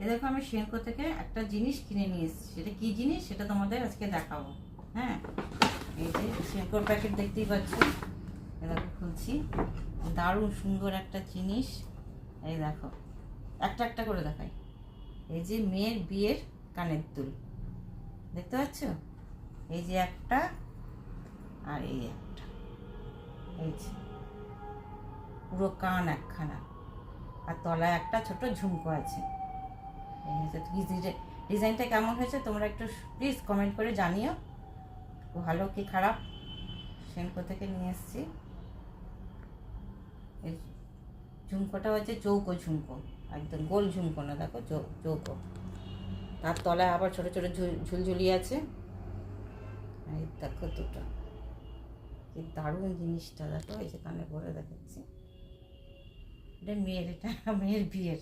এ দেখো আমি সেনকো থেকে একটা জিনিস কিনে নিয়ে এসেছি। সেটা কী জিনিস সেটা তোমাদের আজকে দেখাবো। হ্যাঁ, এই যে সেনকোর প্যাকেট দেখতেই পাচ্ছ, এ দেখো খুলছি। দারুণ সুন্দর একটা জিনিস। এই দেখো, একটা একটা করে দেখাই। এই যে মেয়ের বিয়ের কানের দুল দেখতে পাচ্ছ, এই যে একটা আর এই একটা, এই যে পুরো কান একখানা, আর তলায় একটা ছোট ঝুমকো আছে। ডিজাইনটা কেমন হয়েছে তোমরা একটু প্লিজ কমেন্ট করে জানিও, ভালো কি খারাপ। সেনকো থেকে নিয়ে এসেছি। এই ঝুমকোটা হচ্ছে চৌকো ঝুমকো, একদম গোল ঝুমকো না, দেখো চৌকো। তার তলায় আবার ছোট ছোট ঝুলঝুলি আছে। এই দেখো দুটো, কি দারুণ জিনিসটা দেখো। এই যে কানে পরে দেখাচ্ছি, এটা মেয়ের বিয়ের।